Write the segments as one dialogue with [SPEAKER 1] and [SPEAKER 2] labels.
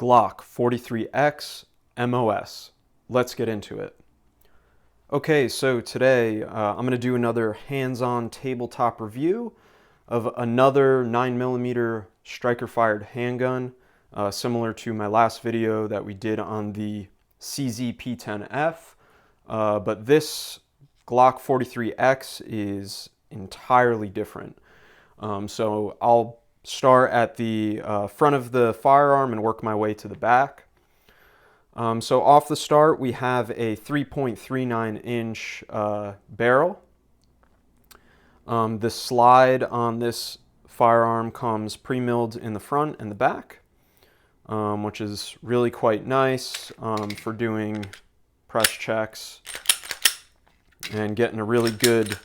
[SPEAKER 1] Glock 43X MOS. Let's get into it. Okay, so today I'm going to do another hands-on tabletop review of another 9mm striker-fired handgun, similar to my last video that we did on the CZ P10F, but this Glock 43X is entirely different. So I'll start at the front of the firearm and work my way to the back. So off the start, we have a 3.39 inch barrel. The slide on this firearm comes pre-milled in the front and the back, which is really quite nice for doing press checks and getting a really good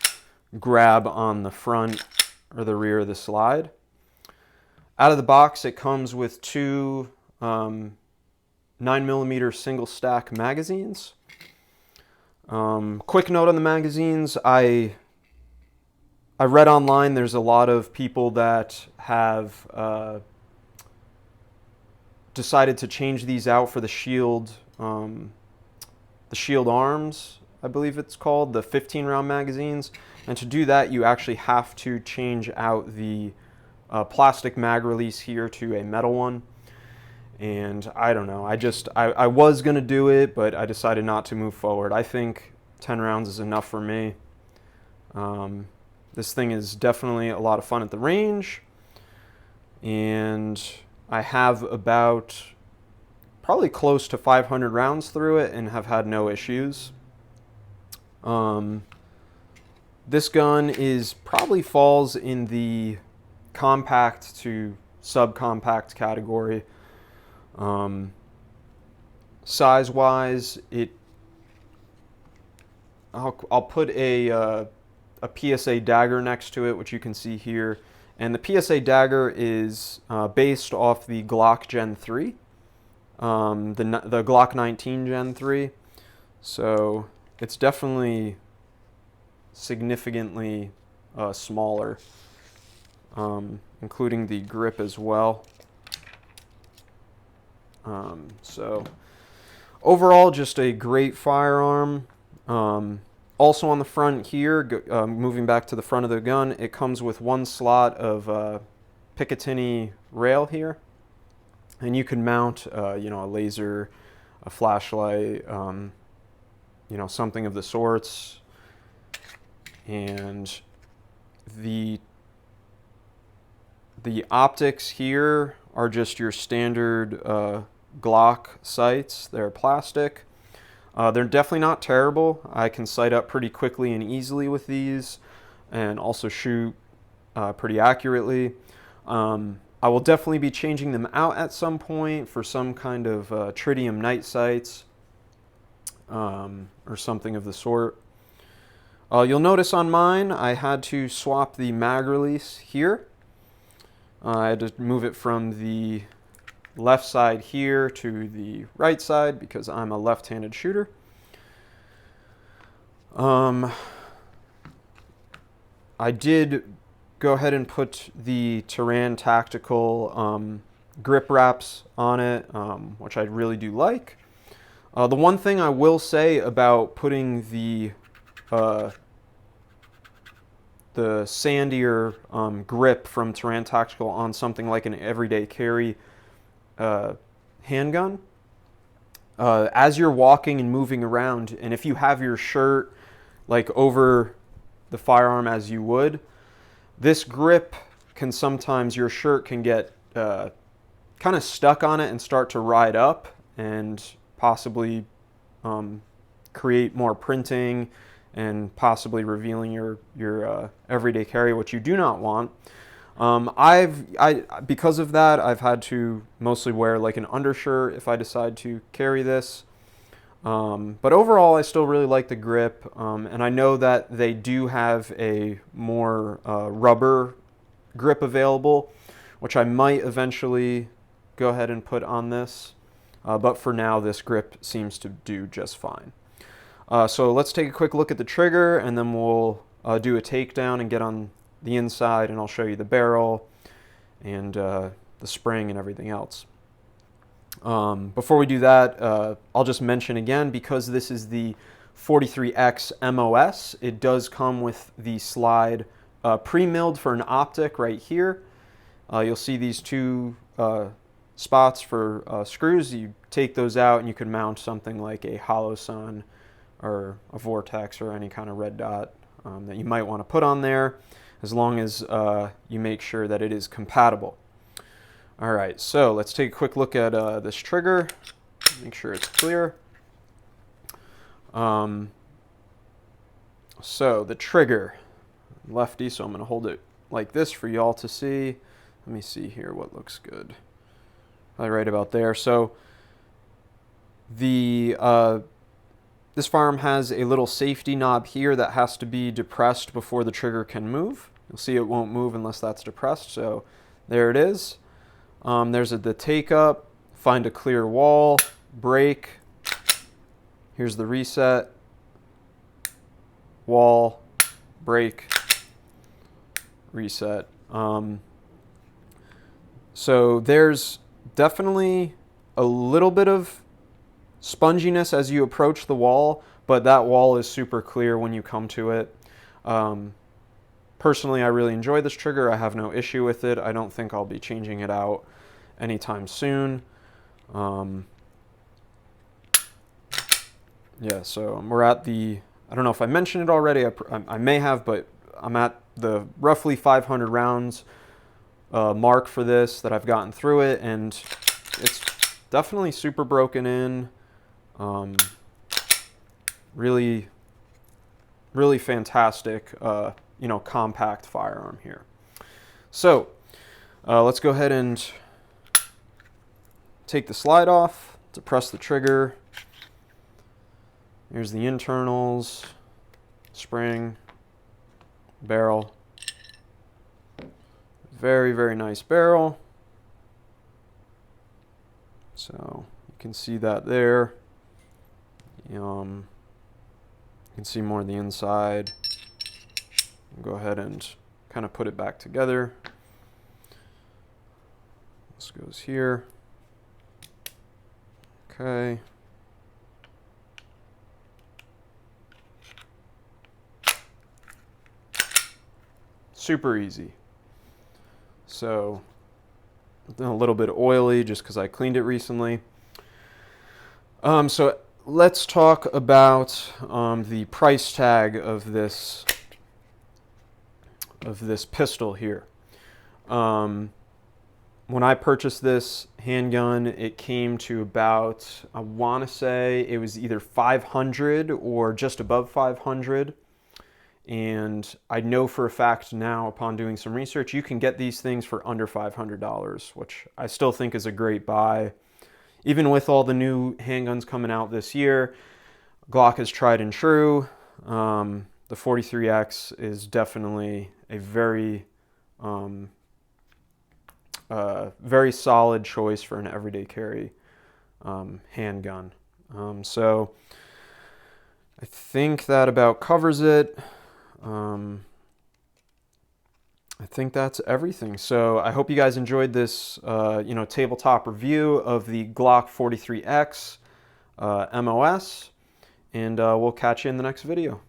[SPEAKER 1] grab on the front or the rear of the slide. Out of the box, it comes with two 9mm single stack magazines. Quick note on the magazines, I read online there's a lot of people that have decided to change these out for the Shield Arms, I believe it's called, the 15-round magazines. And to do that, you actually have to change out the plastic mag release here to a metal one. And I don't know, I was gonna do it, but I decided not to move forward. I think 10 rounds is enough for me. This thing is definitely a lot of fun at the range, and I have about probably close to 500 rounds through it and have had no issues. This gun probably falls in the compact to subcompact category. Size-wise, I'll put a PSA dagger next to it, which you can see here, and the PSA dagger is based off the Glock Gen 3, the Glock 19 Gen 3, so it's definitely significantly smaller, including the grip as well. So overall, just a great firearm. Also on the front here, moving back to the front of the gun, it comes with one slot of Picatinny rail here, and you can mount, a laser, a flashlight, something of the sorts. And the optics here are just your standard Glock sights. They're plastic. They're definitely not terrible. I can sight up pretty quickly and easily with these, and also shoot pretty accurately. I will definitely be changing them out at some point for some kind of tritium night sights or something of the sort. You'll notice on mine I had to swap the mag release here. I had to move it from the left side here to the right side because I'm a left-handed shooter. I did go ahead and put the Taran Tactical grip wraps on it, which I really do like. The one thing I will say about putting the sandier grip from Taran Tactical on something like an everyday carry handgun, as you're walking and moving around, and if you have your shirt like over the firearm as you would, this grip can sometimes, your shirt can get kind of stuck on it and start to ride up and possibly create more printing and possibly revealing your everyday carry, which you do not want. Because of that, I've had to mostly wear like an undershirt if I decide to carry this. But overall, I still really like the grip, and I know that they do have a more rubber grip available, which I might eventually go ahead and put on this. But for now, this grip seems to do just fine. So let's take a quick look at the trigger, and then we'll do a takedown and get on the inside, and I'll show you the barrel and the spring and everything else. Before we do that, I'll just mention again, because this is the 43X MOS, it does come with the slide pre-milled for an optic right here. You'll see these two spots for screws. You take those out and you can mount something like a Holosun or a Vortex or any kind of red dot that you might want to put on there, as long as you make sure that it is compatible. All right, so let's take a quick look at this trigger, make sure it's clear. So the trigger, lefty, so I'm going to hold it like this for y'all to see. Let me see here what looks good. Right about there. So the this firearm has a little safety knob here that has to be depressed before the trigger can move. You'll see it won't move unless that's depressed. So there it is. There's the take up, find a clear wall, break. Here's the reset, wall, break, reset. So there's definitely a little bit of sponginess as you approach the wall, but that wall is super clear when you come to it. Personally, I really enjoy this trigger. I have no issue with it. I don't think I'll be changing it out anytime soon. Yeah, so we're at the, I don't know if I mentioned it already, I may have, but I'm at the roughly 500 rounds mark for this that I've gotten through it, and it's definitely super broken in. Really, really fantastic, you know, compact firearm here. So let's go ahead and take the slide off, depress the trigger. Here's the internals, spring, barrel. Very, very nice barrel. So you can see that there. You can see more of the inside. Go ahead and kind of put it back together. This goes here. Okay. Super easy. So a little bit oily just because I cleaned it recently. So let's talk about the price tag of this pistol here. When I purchased this handgun, it came to about, I want to say it was either 500 or just above 500. And I know for a fact now, upon doing some research, you can get these things for under $500, which I still think is a great buy. Even with all the new handguns coming out this year, Glock is tried and true. The 43X is definitely a very, very solid choice for an everyday carry handgun. So I think that about covers it. I think that's everything. So I hope you guys enjoyed this, you know, tabletop review of the Glock 43X MOS, and we'll catch you in the next video.